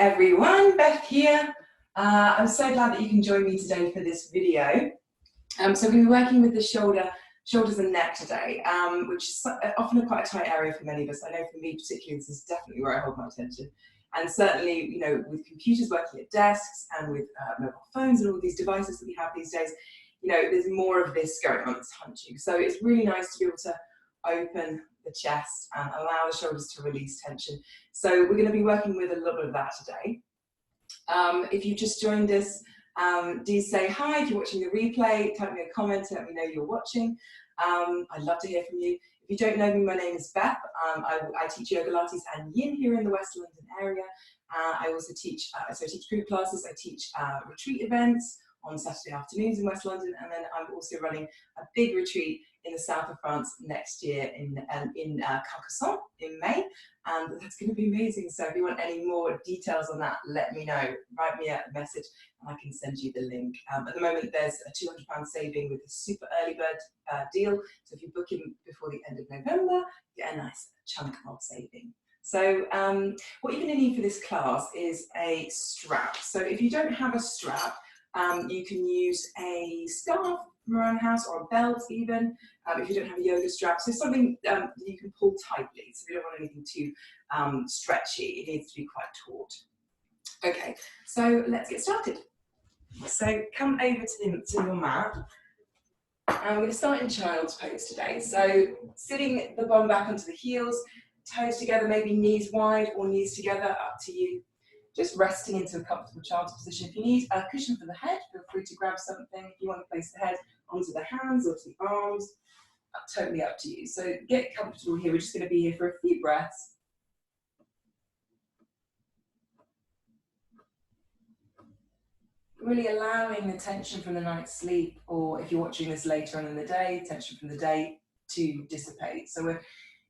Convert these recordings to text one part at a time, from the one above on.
everyone, Beth here. I'm so glad that you can join me today for this video. So we're going to be working with the shoulders and neck today, which is often quite a tight area for many of us. I know for me particularly, this is definitely where I hold my attention. And certainly, you know, with computers working at desks and with mobile phones and all these devices that we have these days, you know, there's more of this going on, it's hunching. So it's really nice to be able to open the chest and allow the shoulders to release tension. So we're going to be working with a little bit of that today. If you've just joined us, do say hi. If you're watching the replay, type me a comment to let me know you're watching. I'd love to hear from you. If you don't know me, my name is Beth. I teach Yogalates and Yin here in the West London area. I also teach, so I teach group classes, I teach retreat events on Saturday afternoons in West London, and then I'm also running a big retreat in the south of France next year in Carcassonne in May, and that's going to be amazing. So if you want any more details on that, let me know. Write me a message and I can send you the link. At the moment there's a £200 saving with a super early bird deal, so if you book in before the end of November, you get a nice chunk of saving. So what you're going to need for this class is a strap. So if you don't have a strap, you can use a scarf from around the house or a belt even, if you don't have a yoga strap. So something that you can pull tightly, so you don't want anything too stretchy. It needs to be quite taut. Okay, so let's get started. So come over to your mat. And we're going to start in child's pose today. So sitting the bum back onto the heels, toes together, maybe knees wide or knees together, up to you. Just resting into a comfortable child's position. If you need a cushion for the head, feel free to grab something. If you want to place the head onto the hands or to the arms, totally up to you. So get comfortable here. We're just going to be here for a few breaths. Really allowing the tension from the night's sleep, or if you're watching this later on in the day, tension from the day to dissipate. So we're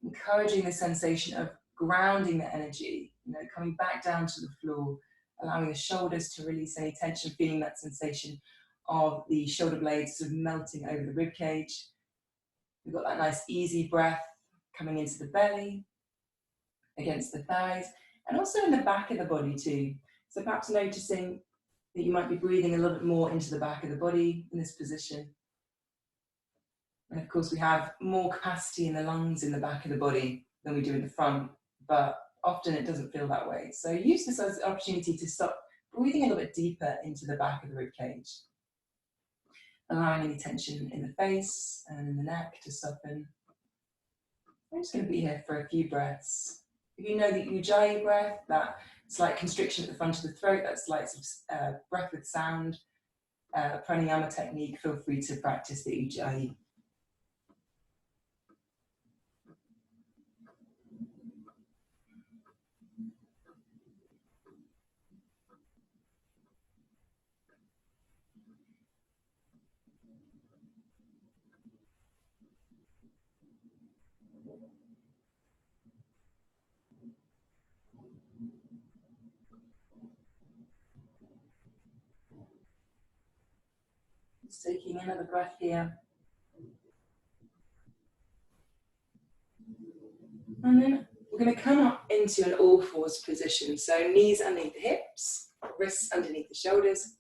encouraging the sensation of grounding the energy, you know, coming back down to the floor, allowing the shoulders to release any tension, feeling that sensation of the shoulder blades sort of melting over the rib cage. We've got that nice easy breath coming into the belly, against the thighs, and also in the back of the body too. So perhaps noticing that you might be breathing a little bit more into the back of the body in this position. And of course we have more capacity in the lungs in the back of the body than we do in the front, but often it doesn't feel that way. So use this as an opportunity to stop breathing a little bit deeper into the back of the rib cage. Allowing any tension in the face and in the neck to soften. I'm just going to be here for a few breaths. If you know the Ujjayi breath, that slight constriction at the front of the throat, that slight breath with sound, pranayama technique, feel free to practice the Ujjayi. Just taking another breath here. And then we're going to come up into an all fours position. So knees underneath the hips, wrists underneath the shoulders.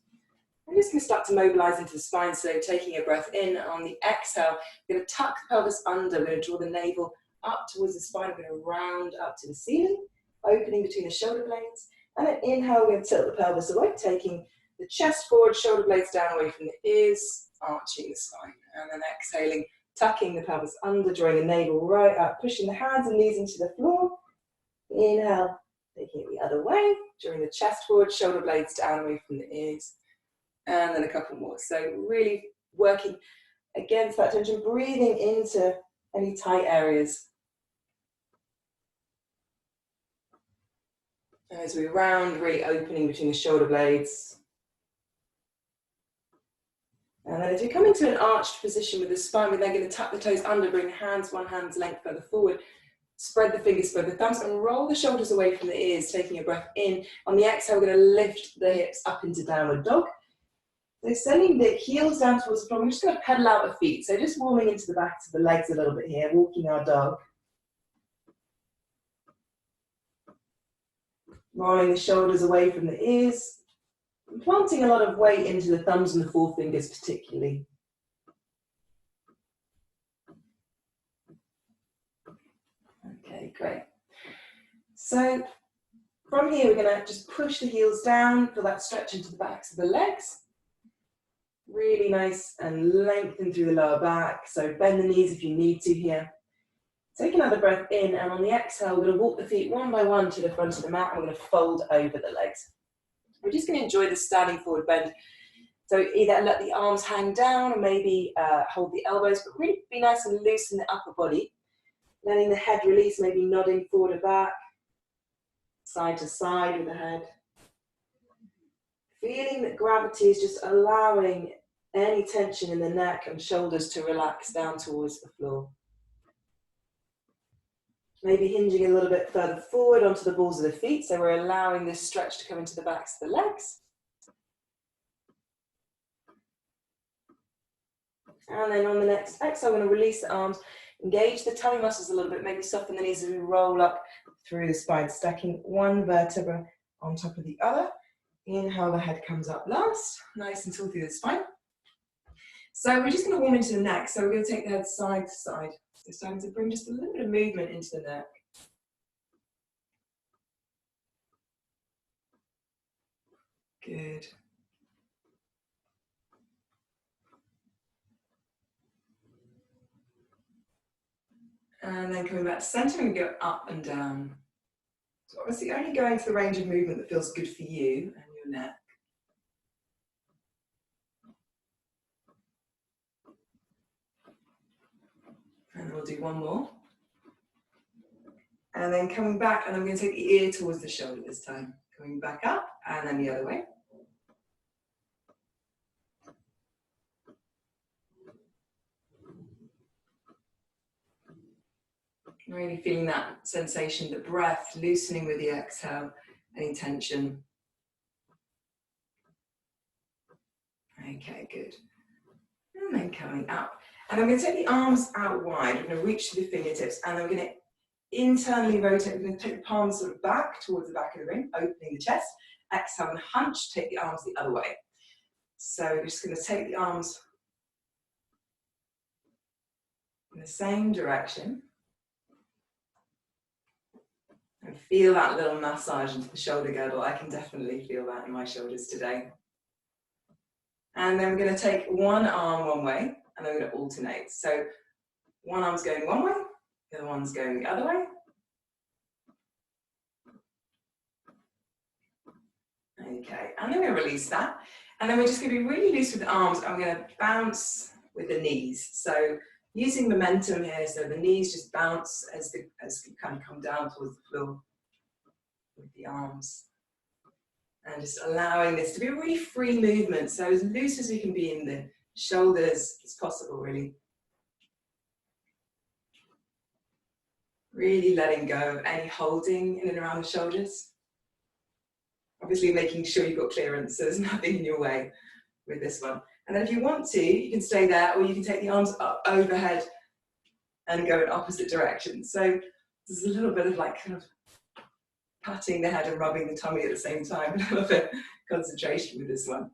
I'm just going to start to mobilize into the spine. So taking a breath in, on the exhale, we're going to tuck the pelvis under. We're going to draw the navel up towards the spine. We're going to round up to the ceiling, opening between the shoulder blades. And then inhale, we're going to tilt the pelvis away, taking the chest forward, shoulder blades down away from the ears, arching the spine. And then exhaling, tucking the pelvis under, drawing the navel right up, pushing the hands and knees into the floor. Inhale, taking it the other way, drawing the chest forward, shoulder blades down away from the ears. And then a couple more. So really working against that tension, breathing into any tight areas. And as we round, really opening between the shoulder blades. And then as we come into an arched position with the spine, we're then going to tuck the toes under, bring the hands one hand's length further forward, spread the fingers, spread the thumbs, and roll the shoulders away from the ears, taking a breath in. On the exhale, we're going to lift the hips up into downward dog. So sending the heels down towards the floor, we're just going to pedal out the feet. So just warming into the backs of the legs a little bit here, walking our dog. Rolling the shoulders away from the ears, and planting a lot of weight into the thumbs and the forefingers particularly. Okay, great. So from here, we're going to just push the heels down, feel that stretch into the backs of the legs. Really nice and lengthen through the lower back. So bend the knees if you need to here. Take another breath in, and on the exhale, we're going to walk the feet one by one to the front of the mat, and we're going to fold over the legs. We're just going to enjoy the standing forward bend. So either let the arms hang down or maybe hold the elbows, but really be nice and loose in the upper body. Letting the head release, maybe nodding forward and back, side to side with the head. Feeling that gravity is just allowing any tension in the neck and shoulders to relax down towards the floor. Maybe hinging a little bit further forward onto the balls of the feet, so we're allowing this stretch to come into the backs of the legs. And then on the next exhale, we're going to release the arms, engage the tummy muscles a little bit, maybe soften the knees as we roll up through the spine, stacking one vertebra on top of the other. Inhale, the head comes up last, nice and tall through the spine. So we're just going to warm into the neck, so we're going to take the head side to side. So starting to bring just a little bit of movement into the neck. Good. And then coming back to center and go up and down. So obviously only going to the range of movement that feels good for you and your neck. And we'll do one more. And then coming back, and I'm going to take the ear towards the shoulder this time. Coming back up, and then the other way. Really feeling that sensation, the breath loosening with the exhale, any tension. Okay, good. And then coming up. And I'm going to take the arms out wide. I'm going to reach to the fingertips, and I'm going to internally rotate. I'm going to take the palms sort of back towards the back of the ring, opening the chest. Exhale and hunch, take the arms the other way. So we're just going to take the arms in the same direction. And feel that little massage into the shoulder girdle. I can definitely feel that in my shoulders today. And then we're going to take one arm one way, and then we're going to alternate. So one arm's going one way, the other one's going the other way. Okay, and then we're going to release that. And then we're just going to be really loose with the arms, and we're going to bounce with the knees. So using momentum here, so the knees just bounce as you kind of come down towards the floor with the arms. And just allowing this to be a really free movement, so as loose as we can be in the shoulders as possible, really. Really letting go of any holding in and around the shoulders. Obviously making sure you've got clearance, so there's nothing in your way with this one. And then if you want to, you can stay there, or you can take the arms up overhead and go in opposite directions. So there's a little bit of like kind of patting the head and rubbing the tummy at the same time, a little bit of concentration with this one.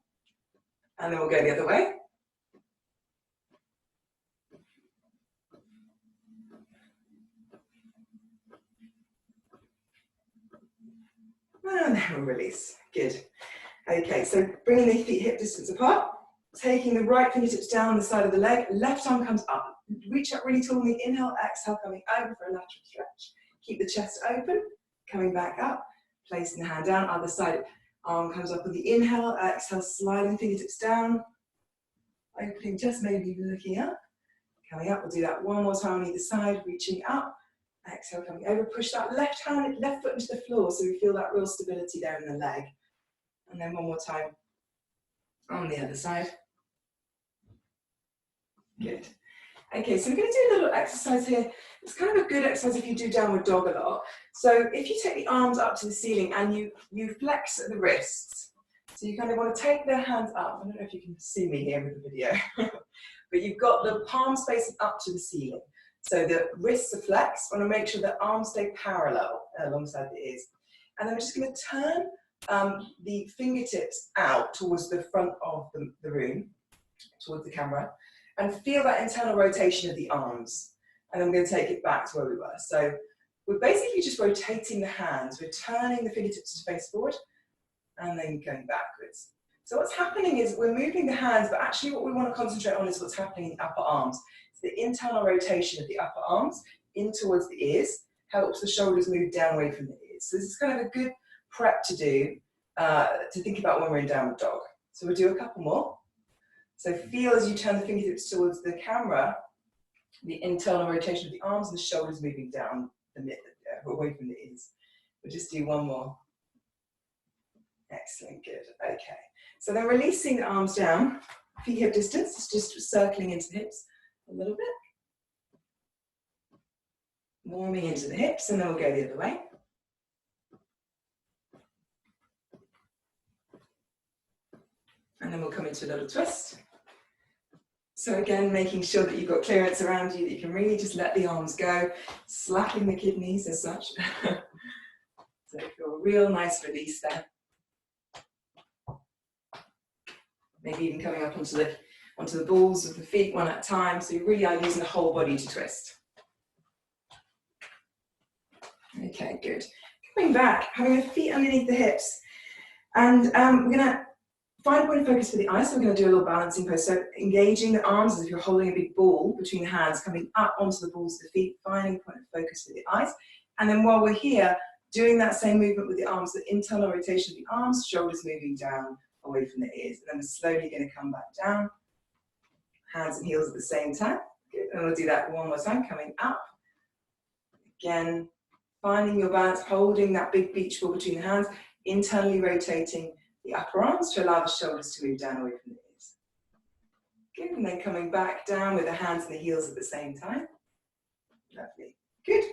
And then we'll go the other way. And then we'll release. Good. Okay, so bringing the feet hip distance apart, taking the right fingertips down the side of the leg, left arm comes up. Reach up really tall on the inhale, exhale, coming over for a lateral stretch. Keep the chest open, coming back up, placing the hand down, other side, arm comes up with the inhale, exhale, sliding fingertips down, opening, just maybe looking up, coming up. We'll do that one more time on either side, reaching up, exhale, coming over, push that left foot into the floor so we feel that real stability there in the leg. And then one more time on the other side. Good. Okay, so we're going to do a little exercise here. It's kind of a good exercise if you do downward dog a lot. So if you take the arms up to the ceiling and you flex the wrists, so you kind of want to take the hands up. I don't know if you can see me here with the video, but you've got the palms facing up to the ceiling. So the wrists are flexed. Want to make sure the arms stay parallel alongside the ears. And then we're just going to turn the fingertips out towards the front of the room, towards the camera, and feel that internal rotation of the arms. And I'm going to take it back to where we were. So we're basically just rotating the hands. We're turning the fingertips to face forward and then going backwards. So what's happening is we're moving the hands, but actually what we want to concentrate on is what's happening in the upper arms. So the internal rotation of the upper arms in towards the ears helps the shoulders move down away from the ears. So this is kind of a good prep to do, to think about when we're in downward dog. So we'll do a couple more. So feel as you turn the fingertips towards the camera, the internal rotation of the arms and the shoulders moving down the mid, away from the ears. We'll just do one more. Excellent, good, okay. So then releasing the arms down, feet hip distance, it's just circling into the hips a little bit. Warming into the hips, and then we'll go the other way. And then we'll come into a little twist. So again, making sure that you've got clearance around you, that you can really just let the arms go, slapping the kidneys as such. So feel a real nice release there. Maybe even coming up onto the balls of the feet one at a time, so you really are using the whole body to twist. Okay, good. Coming back, having the feet underneath the hips, and we're going to find a point of focus for the eyes, so we're going to do a little balancing pose. So engaging the arms as if you're holding a big ball between the hands, coming up onto the balls of the feet, finding a point of focus for the eyes. And then while we're here, doing that same movement with the arms, the internal rotation of the arms, shoulders moving down away from the ears. And then we're slowly going to come back down, hands and heels at the same time. Good. And we'll do that one more time, coming up. Again, finding your balance, holding that big beach ball between the hands, internally rotating the upper arms to allow the shoulders to move down away from the ears. Good, and then coming back down with the hands and the heels at the same time. Lovely, good.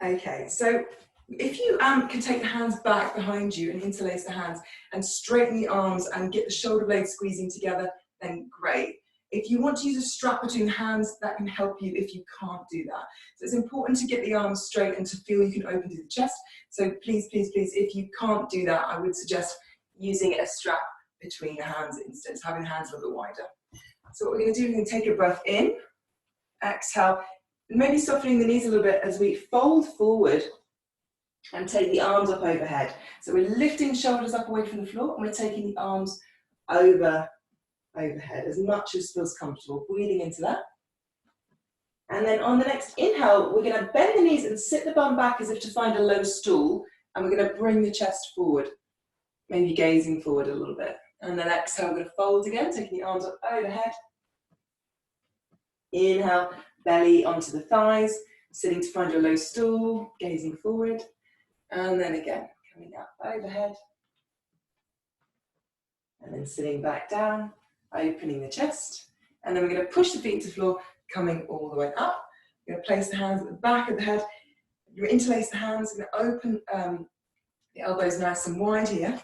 Okay, so if you can take the hands back behind you and interlace the hands and straighten the arms and get the shoulder blades squeezing together, then great. If you want to use a strap between the hands, that can help you if you can't do that. So it's important to get the arms straight and to feel you can open through the chest. So please, please, please, if you can't do that, I would suggest using a strap between the hands instead of having the hands a little bit wider. So what we're going to do, we're going to take a breath in, exhale, maybe softening the knees a little bit as we fold forward and take the arms up overhead. So we're lifting shoulders up away from the floor and we're taking the arms overhead as much as feels comfortable, breathing into that. And then on the next inhale, we're going to bend the knees and sit the bum back as if to find a low stool, and we're going to bring the chest forward, maybe gazing forward a little bit. And then exhale, we're going to fold again, taking the arms up overhead. Inhale, belly onto the thighs, sitting to find your low stool, gazing forward. And then again, coming up overhead. And then sitting back down, opening the chest. And then we're going to push the feet to the floor, coming all the way up. You're going to place the hands at the back of the head. You interlace the hands, you're going to open the elbows nice and wide here.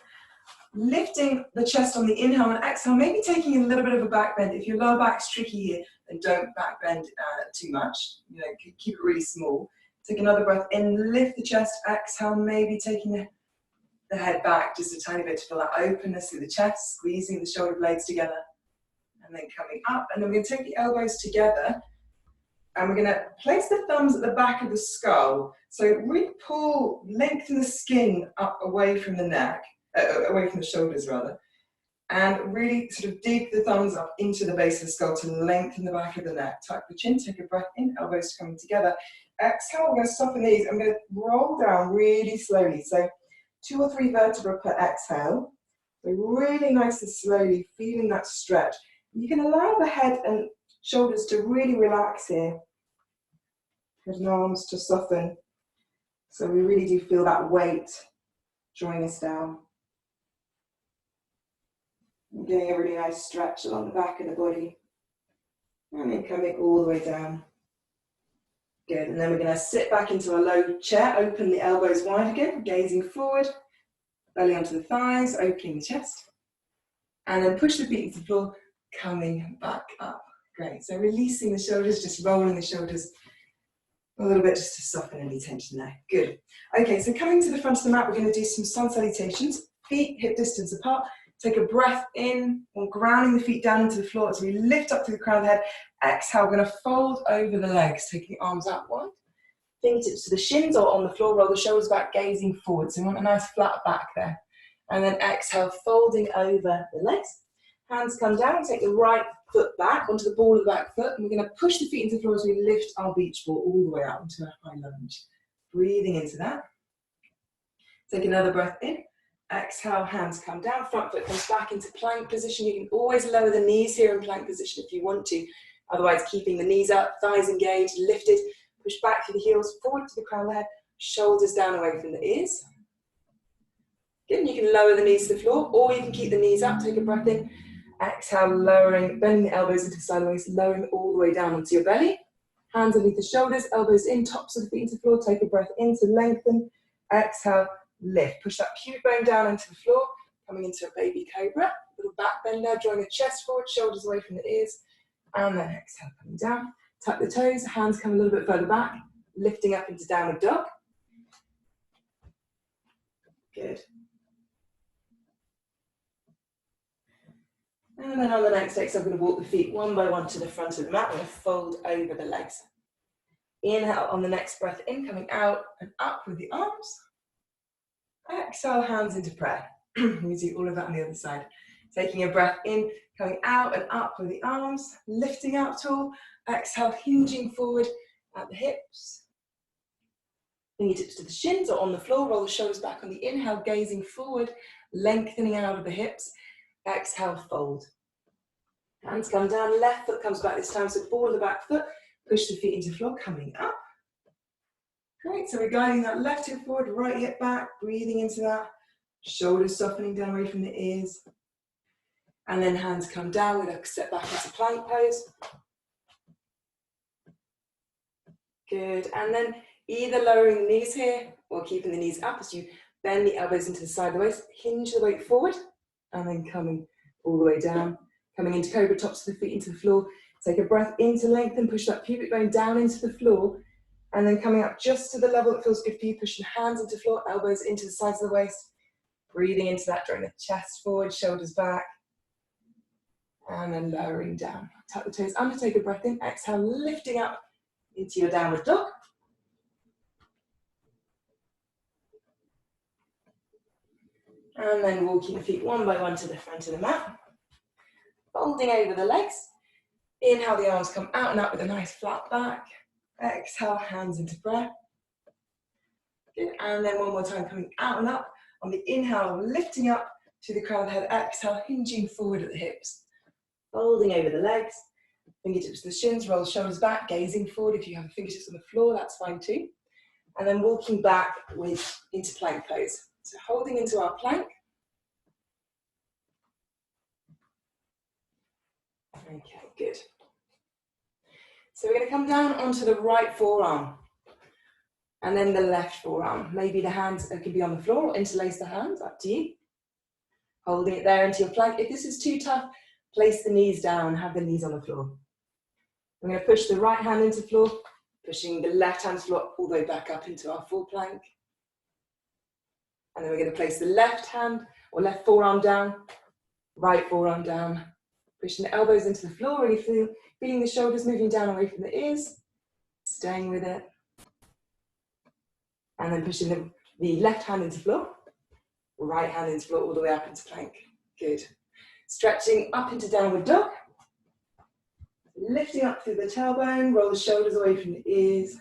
Lifting the chest on the inhale and exhale, maybe taking a little bit of a back bend. If your lower back's tricky here, then don't back bend too much. You know, keep it really small. Take another breath in, lift the chest, exhale, maybe taking the head back just a tiny bit to feel that openness through the chest, squeezing the shoulder blades together. And then coming up, and then we're going to take the elbows together and we're going to place the thumbs at the back of the skull. So really pull, lengthen the skin up away from the neck, away from the shoulders rather, and really sort of dig the thumbs up into the base of the skull to lengthen the back of the neck. Tuck the chin, take a breath in, elbows coming together. Exhale, we're going to soften these. I'm going to roll down really slowly. So 2 or 3 vertebrae per exhale. So really nice and slowly, feeling that stretch. You can allow the head and shoulders to really relax here. Head and arms to soften. So we really do feel that weight drawing us down. And getting a really nice stretch along the back of the body. And then coming all the way down. Good, and then we're going to sit back into a low chair, open the elbows wide again, gazing forward, belly onto the thighs, opening the chest. And then push the feet into the floor, coming back up. Great, so releasing the shoulders, just rolling the shoulders A little bit just to soften any tension there. Good. Okay, so coming to the front of the mat, we're going to do some sun salutations. Feet hip distance apart. Take a breath in, or grounding the feet down into the floor as we lift up to the crown of the head. Exhale, we're going to fold over the legs, taking the arms out wide. Fingertips to the shins or on the floor, roll the shoulders back, gazing forward. So we want a nice flat back there. And then exhale, folding over the legs. Hands come down, take the right foot back onto the ball of the back foot, and we're going to push the feet into the floor as we lift our beach ball all the way out into a high lunge. Breathing into that. Take another breath in. Exhale, hands come down, front foot comes back into plank position. You can always lower the knees here in plank position if you want to. Otherwise, keeping the knees up, thighs engaged, lifted. Push back through the heels, forward to the crown of the head, shoulders down away from the ears. Good, and you can lower the knees to the floor, or you can keep the knees up, take a breath in. Exhale, lowering, bending the elbows into the side of the waist, lowering all the way down onto your belly. Hands underneath the shoulders, elbows in, tops of the feet into the floor. Take a breath in to lengthen. Exhale, lift. Push that pubic bone down into the floor, coming into a baby cobra. Little back bend there, drawing the chest forward, shoulders away from the ears. And then exhale, coming down. Tuck the toes, hands come a little bit further back, lifting up into downward dog. Good. And then on the next exhale, I'm going to walk the feet one by one to the front of the mat. I'm going to fold over the legs. Inhale on the next breath in, coming out and up with the arms. Exhale, hands into prayer. We do all of that on the other side. Taking a breath in, coming out and up with the arms, lifting out tall. Exhale, hinging forward at the hips. Fingertips to the shins or on the floor, roll the shoulders back on the inhale, gazing forward, lengthening out of the hips. Exhale, fold. Hands come down, left foot comes back this time, so ball of the back foot, push the feet into the floor, coming up. Great, so we're guiding that left hip forward, right hip back, breathing into that. Shoulders softening down away from the ears. And then hands come down, we're going to step back into plank pose. Good, and then either lowering the knees here or keeping the knees up as you bend the elbows into the side of the waist, hinge the weight forward, and then coming all the way down. Coming into cobra, tops of the feet into the floor. Take a breath in to lengthen, push that pubic bone down into the floor, and then coming up just to the level that feels good for you, pushing hands into the floor, elbows into the sides of the waist. Breathing into that, drawing the chest forward, shoulders back, and then lowering down. Tuck the toes under, take a breath in, exhale, lifting up into your downward dog. And then walking the feet one by one to the front of the mat. Folding over the legs. Inhale, the arms come out and up with a nice flat back. Exhale, hands into prayer. Good. And then one more time, coming out and up. On the inhale, lifting up to the crown of the head. Exhale, hinging forward at the hips. Folding over the legs. Fingertips to the shins, roll the shoulders back, gazing forward. If you have fingertips on the floor, that's fine too. And then walking back into plank pose. So holding into our plank. Okay, good. So we're going to come down onto the right forearm and then the left forearm. Maybe the hands could be on the floor or interlace the hands, up to you. Holding it there into your plank. If this is too tough, place the knees down, have the knees on the floor. I'm going to push the right hand into the floor, pushing the left hand to the floor all the way back up into our full plank. And then we're going to place the left hand or left forearm down, right forearm down, pushing the elbows into the floor, really feeling the shoulders moving down away from the ears, staying with it. And then pushing the left hand into the floor, right hand into the floor, all the way up into plank. Good. Stretching up into downward dog. Lifting up through the tailbone, roll the shoulders away from the ears.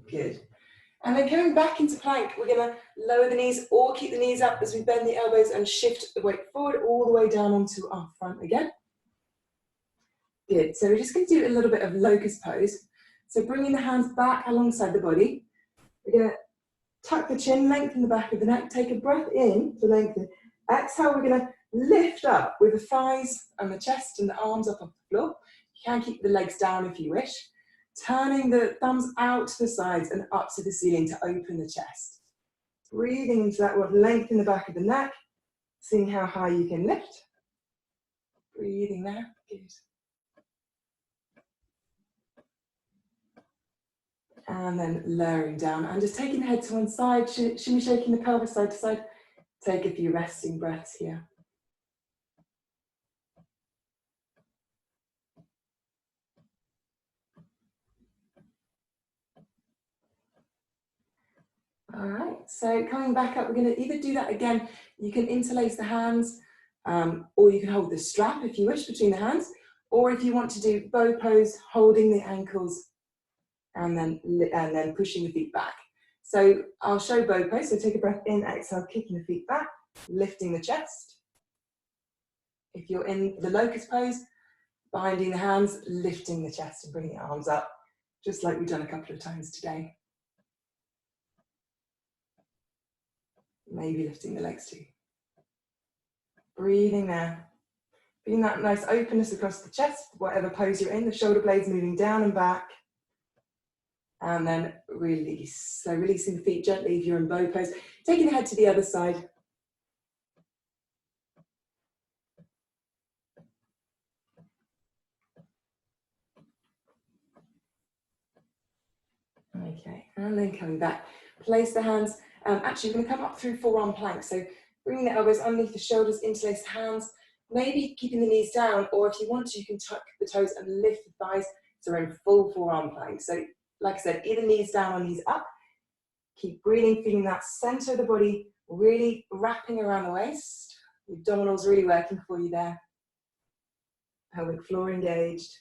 Good. And then coming back into plank, we're going to lower the knees or keep the knees up as we bend the elbows and shift the weight forward all the way down onto our front again. Good. So we're just going to do a little bit of locust pose. So bringing the hands back alongside the body. We're going to tuck the chin, lengthen the back of the neck, take a breath in to lengthen. Exhale, we're going to lift up with the thighs and the chest and the arms up off the floor. You can keep the legs down if you wish. Turning the thumbs out to the sides and up to the ceiling to open the chest. Breathing into that, we'll lengthen the back of the neck, seeing how high you can lift. Breathing there, good. And then lowering down and just taking the head to one side, shimmy shaking the pelvis side to side. Take a few resting breaths here. All right, so coming back up, we're going to either do that again. You can interlace the hands, or you can hold the strap if you wish between the hands, or if you want to do bow pose, holding the ankles and then pushing the feet back. So I'll show bow pose. So take a breath in, exhale, kicking the feet back, lifting the chest. If you're in the locust pose, binding the hands, lifting the chest and bringing the arms up, just like we've done a couple of times today. Maybe lifting the legs too. Breathing there. Feeling that nice openness across the chest, whatever pose you're in, the shoulder blades moving down and back. And then release. So releasing the feet gently if you're in bow pose. Taking the head to the other side. Okay, and then coming back. Place the hands. Actually, we're going to come up through forearm plank. So bringing the elbows underneath the shoulders, interlace the hands. Maybe keeping the knees down, or if you want to, you can tuck the toes and lift the thighs. So we're in full forearm plank. So like I said, either knees down or knees up. Keep breathing, feeling that center of the body really wrapping around the waist. The abdominals really working for you there. Pelvic floor engaged.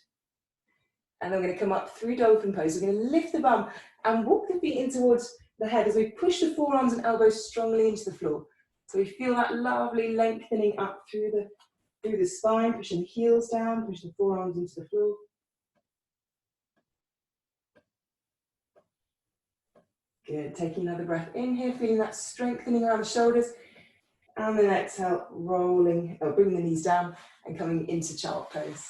And then we're going to come up through dolphin pose. We're going to lift the bum and walk the feet in towards the head as we push the forearms and elbows strongly into the floor. So we feel that lovely lengthening up through the spine, pushing the heels down, pushing the forearms into the floor. Good, taking another breath in here, feeling that strengthening around the shoulders. And then exhale, rolling, bringing the knees down and coming into child pose.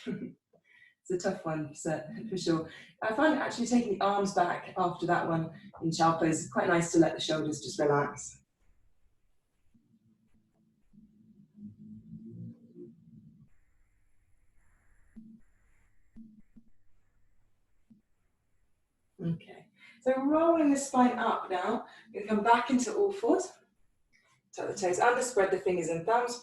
It's a tough one, for sure. I find actually taking the arms back after that one in child pose is quite nice to let the shoulders just relax. Okay, so rolling the spine up now. We're going to come back into all fours. Tuck the toes under, spread the fingers and thumbs.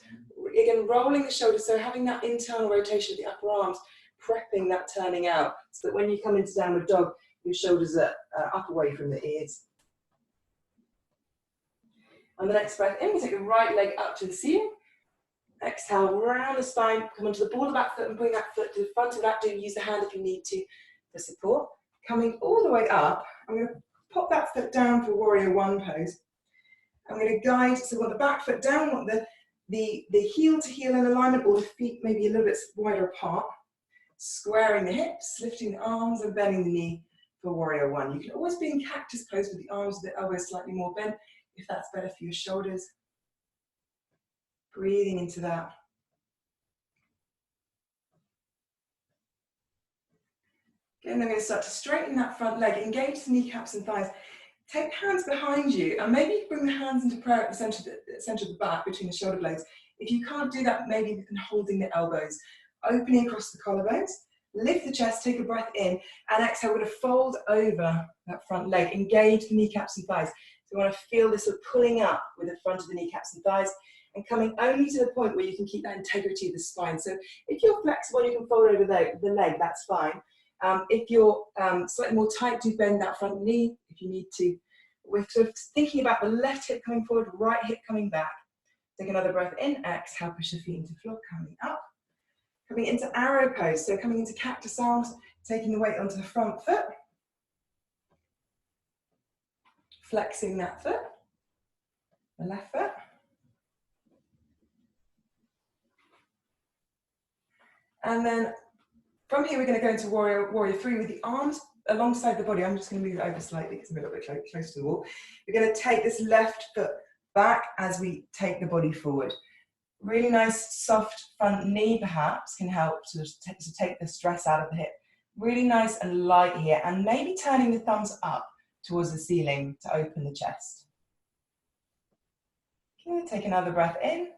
Again, rolling the shoulders, so having that internal rotation of the upper arms, prepping that turning out, so that when you come into downward dog, your shoulders are up away from the ears. On the next breath in, we take the right leg up to the ceiling. Exhale, round the spine, come onto the ball of the back foot and bring that foot to the front of that. Do use the hand if you need to for support. Coming all the way up, I'm going to pop that foot down for warrior one pose. I'm going to guide, so we want the back foot down, we want the heel to heel in alignment, or the feet maybe a little bit wider apart. Squaring the hips, lifting the arms and bending the knee for warrior one. You can always be in cactus pose with the arms and the elbows slightly more bent, if that's better for your shoulders. Breathing into that. Again, then we're going to start to straighten that front leg, engage the kneecaps and thighs. Take hands behind you and maybe bring the hands into prayer at the center of the back between the shoulder blades. If you can't do that, maybe you can holding the elbows, opening across the collarbones, lift the chest, take a breath in, and exhale. We're going to fold over that front leg, engage the kneecaps and thighs. So we want to feel this sort of pulling up with the front of the kneecaps and thighs, and coming only to the point where you can keep that integrity of the spine. So if you're flexible, you can fold over the leg, that's fine. If you're slightly more tight, do bend that front knee if you need to. We're sort of thinking about the left hip coming forward, right hip coming back. Take another breath in, exhale, push the feet into the floor, coming up. Coming into arrow pose, so coming into cactus arms, taking the weight onto the front foot. Flexing that foot, the left foot. And then from here, we're going to go into warrior three with the arms alongside the body. I'm just going to move it over slightly because I'm a little bit close to the wall. We're going to take this left foot back as we take the body forward. Really nice soft front knee perhaps can help to take the stress out of the hip. Really nice and light here, and maybe turning the thumbs up towards the ceiling to open the chest. Okay, take another breath in.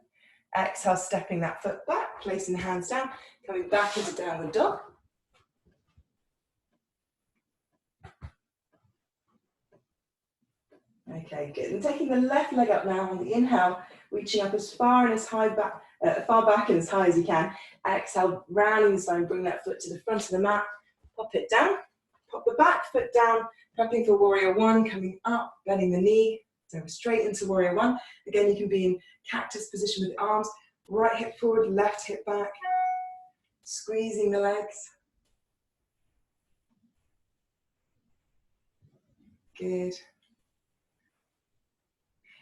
Exhale, stepping that foot back, placing the hands down, coming back into downward dog. Okay, good. And taking the left leg up now on the inhale, reaching up as far and as high back, far back and as high as you can. Exhale, rounding the spine, bring that foot to the front of the mat, pop it down, pop the back foot down, prepping for warrior one, coming up, bending the knee, so straight into warrior one. Again, you can be in cactus position with the arms, right hip forward, left hip back, squeezing the legs. Good.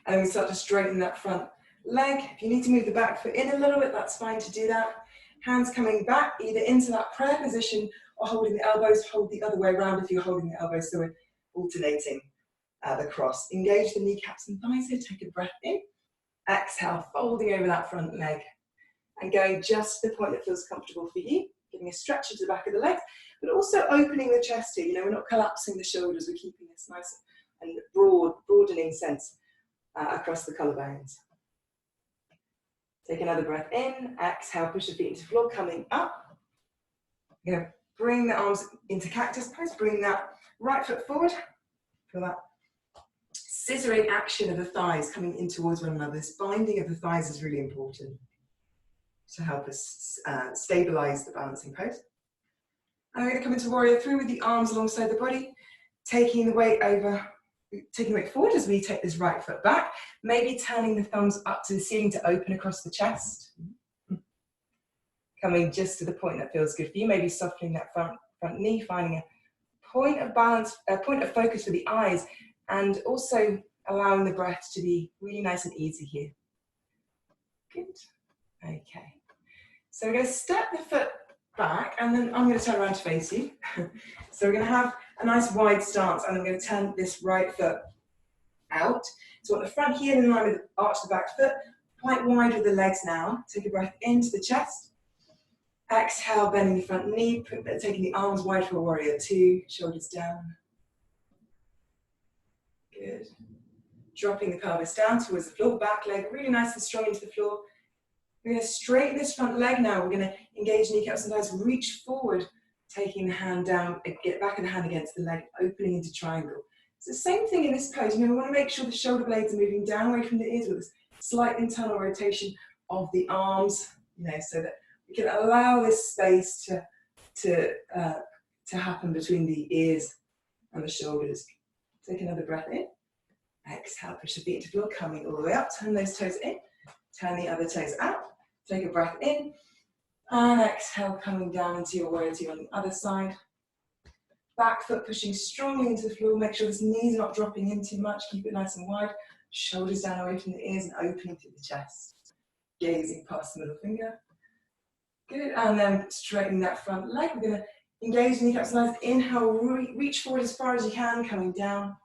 And then we start to straighten that front leg. If you need to move the back foot in a little bit, that's fine to do that. Hands coming back, either into that prayer position or holding the elbows, hold the other way around if you're holding the elbows, so we're alternating the cross. Engage the kneecaps and thighs here, take a breath in. Exhale, folding over that front leg and going just to the point that feels comfortable for you, giving a stretch into the back of the legs, but also opening the chest here. You know, we're not collapsing the shoulders, we're keeping this nice and broadening sense across the collarbones. Take another breath in, exhale, push the feet into the floor, coming up. You're going to bring the arms into cactus pose, bring that right foot forward. Feel that scissoring action of the thighs coming in towards one another. This binding of the thighs is really important to help us stabilize the balancing pose. And we're going to come into warrior three with the arms alongside the body, taking the weight forward as we take this right foot back, maybe turning the thumbs up to the ceiling to open across the chest. Coming just to the point that feels good for you, maybe softening that front knee, finding a point of balance, a point of focus for the eyes, and also allowing the breath to be really nice and easy here. Good. Okay. So we're going to step the foot back, and then I'm going to turn around to face you. So we're going to have a nice wide stance, and I'm going to turn this right foot out. So on the front heel in line with the arch of the back foot, quite wide with the legs now. Take a breath into the chest. Exhale, bending the front knee, taking the arms wide for warrior two, shoulders down. Good. Dropping the pelvis down towards the floor, back leg really nice and strong into the floor. We're going to straighten this front leg now. We're going to engage kneecaps and thighs, reach forward, taking the hand down, get back of the hand against the leg, opening into triangle. It's the same thing in this pose. You know, we want to make sure the shoulder blades are moving down away from the ears with this slight internal rotation of the arms, you know, so that we can allow this space to happen between the ears and the shoulders. Take another breath in. Exhale, push the feet into the floor, coming all the way up. Turn those toes in. Turn the other toes out. Take a breath in. And exhale, coming down into your warrior two on the other side. Back foot pushing strongly into the floor. Make sure this knee's not dropping in too much. Keep it nice and wide. Shoulders down away from the ears and opening through the chest. Gazing past the middle finger. Good. And then straightening that front leg. We're going to engage the kneecaps and thighs. Inhale, reach forward as far as you can, coming down.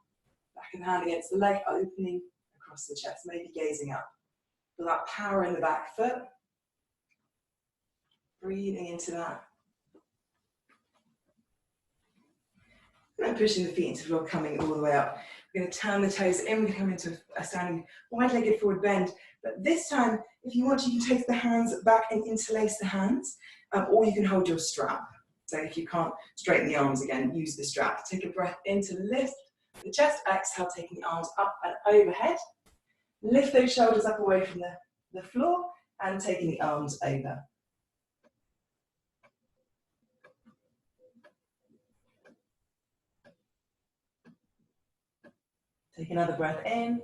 Back of the hand against the leg, opening across the chest, maybe gazing up. Feel that power in the back foot. Breathing into that. And pushing the feet into the floor, coming all the way up. We're going to turn the toes in, we come into a standing wide-legged forward bend. But this time, if you want, you can take the hands back and interlace the hands, or you can hold your strap. So if you can't straighten the arms again, use the strap. Take a breath in to lift the chest. Exhale, taking the arms up and overhead. Lift those shoulders up away from the floor and taking the arms over. Take another breath in.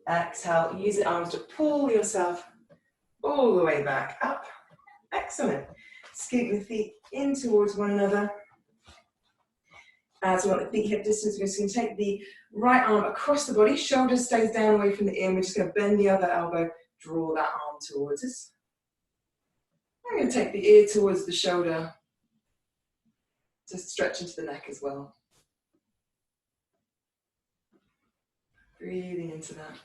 Exhale, use the arms to pull yourself all the way back up. Excellent. Scoot the feet in towards one another. So we want the feet hip distance. We're just going to take the right arm across the body. Shoulder stays down away from the ear. We're just going to bend the other elbow. Draw that arm towards us. I'm going to take the ear towards the shoulder. Just stretch into the neck as well. Breathing into that.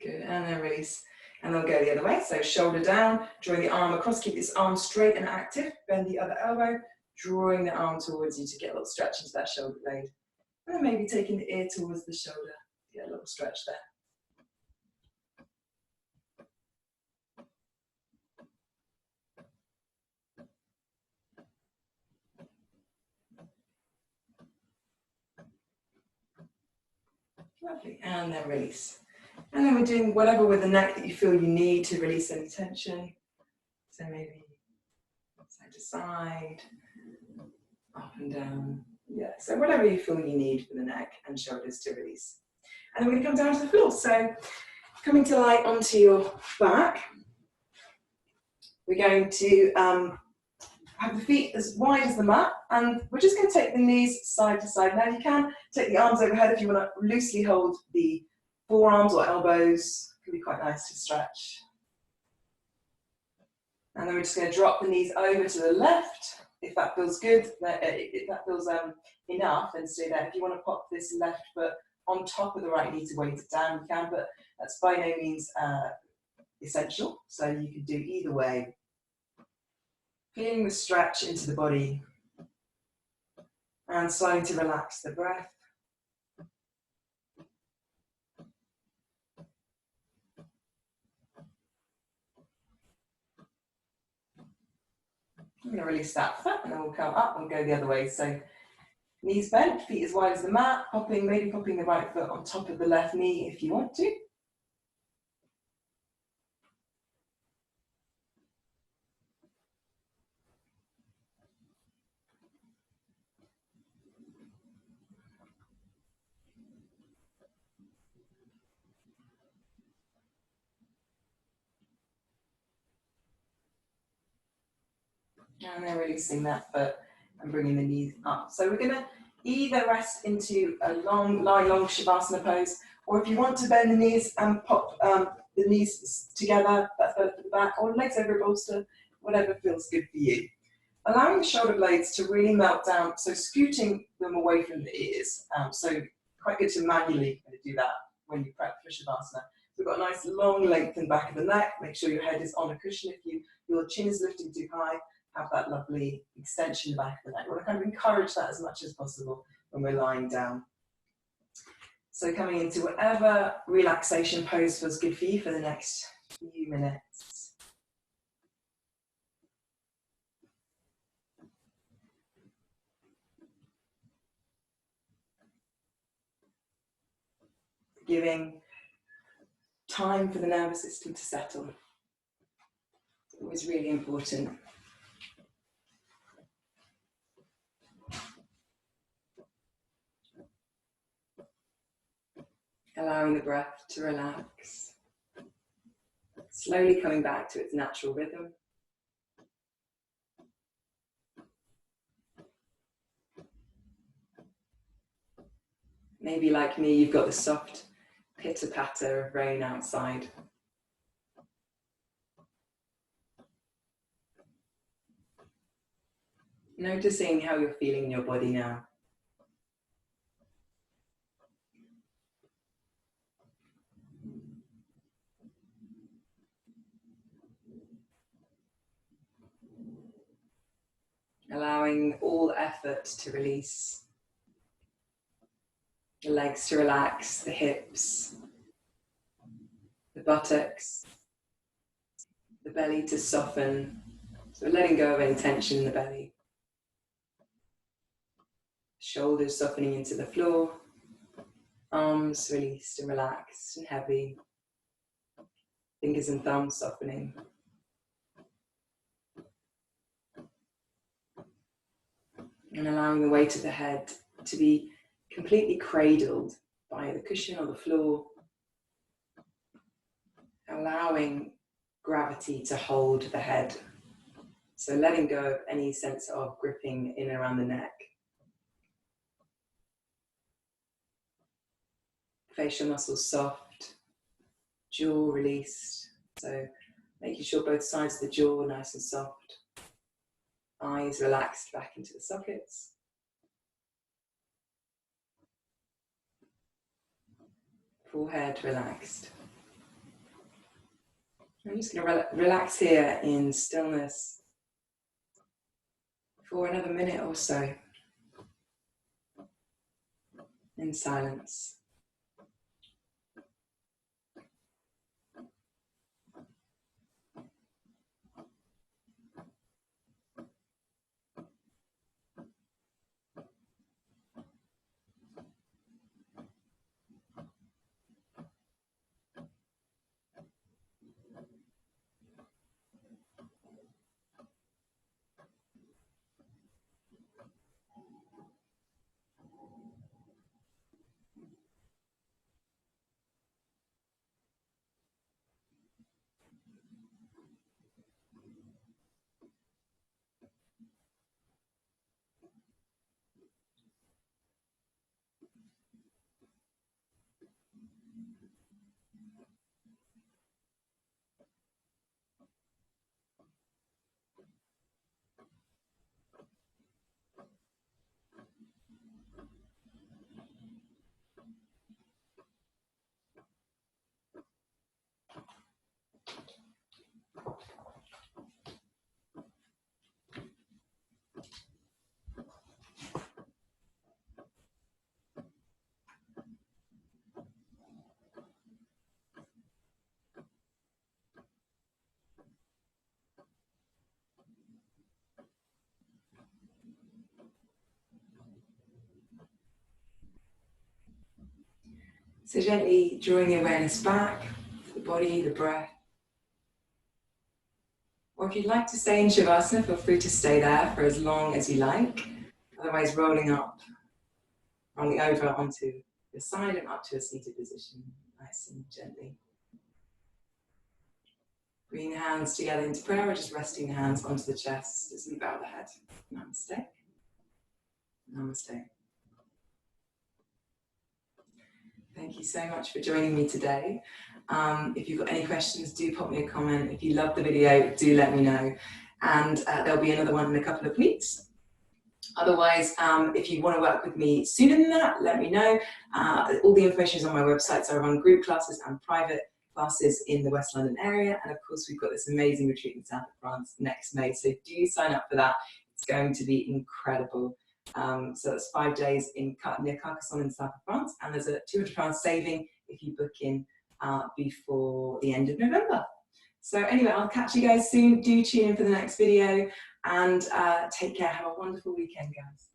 Good, and then release. And then go the other way. So shoulder down, drawing the arm across. Keep this arm straight and active. Bend the other elbow, drawing the arm towards you to get a little stretch into that shoulder blade. And then maybe taking the ear towards the shoulder. Get a little stretch there. Lovely, and then release. And then we're doing whatever with the neck that you feel you need to release any tension. So maybe side to side, up and down. Yeah, so whatever you feel you need for the neck and shoulders to release. And then we're going to come down to the floor. So coming to lie onto your back, we're going to have the feet as wide as the mat, and we're just going to take the knees side to side. Now you can take the arms overhead if you want to loosely hold the forearms or elbows. It can be quite nice to stretch. And then we're just going to drop the knees over to the left. If that feels good, if that feels enough, then stay there. If you want to pop this left foot on top of the right knee to weight it down, you can, but that's by no means essential. So you can do either way. Feeling the stretch into the body and starting to relax the breath. I'm going to release that foot and then we'll come up and go the other way. So knees bent, feet as wide as the mat, maybe popping the right foot on top of the left knee if you want to. And then releasing that foot and bringing the knees up. So we're going to either rest into a long Shavasana pose, or if you want to bend the knees and pop the knees together, that's better for the back, or legs over a bolster, whatever feels good for you. Allowing the shoulder blades to really melt down, so scooting them away from the ears. So quite good to manually do that when you prep for Shavasana. We've got a nice long lengthened back of the neck. Make sure your head is on a cushion. If your chin is lifting too high, have that lovely extension in the back of the neck. We want to kind of encourage that as much as possible when we're lying down. So coming into whatever relaxation pose feels good for you for the next few minutes. Giving time for the nervous system to settle. It was really important. Allowing the breath to relax. Slowly coming back to its natural rhythm. Maybe like me, you've got the soft pitter-patter of rain outside. Noticing how you're feeling in your body now. Allowing all effort to release. The legs to relax, the hips, the buttocks, the belly to soften. So letting go of any tension in the belly. Shoulders softening into the floor. Arms released and relaxed and heavy. Fingers and thumbs softening. And allowing the weight of the head to be completely cradled by the cushion or the floor. Allowing gravity to hold the head. So letting go of any sense of gripping in and around the neck. Facial muscles soft, jaw released. So making sure both sides of the jaw are nice and soft. Eyes relaxed back into the sockets. Forehead relaxed. I'm just going to relax here in stillness for another minute or so, in silence. So gently drawing the awareness back to the body, the breath. Or if you'd like to stay in Shavasana, feel free to stay there for as long as you like. Otherwise, rolling over onto your side and up to a seated position, nice and gently. Bringing the hands together into prayer, or just resting the hands onto the chest as we bow the head. Namaste. Namaste. Thank you so much for joining me today. If you've got any questions, do pop me a comment. If you love the video, do let me know. And there'll be another one in a couple of weeks. Otherwise, if you want to work with me sooner than that, let me know. All the information is on my website, so I run group classes and private classes in the West London area. And of course, we've got this amazing retreat in South of France next May. So do sign up for that. It's going to be incredible. So that's 5 days near Carcassonne in South of France. And there's a £200 saving if you book in before the end of November. So anyway, I'll catch you guys soon. Do tune in for the next video and take care. Have a wonderful weekend, guys.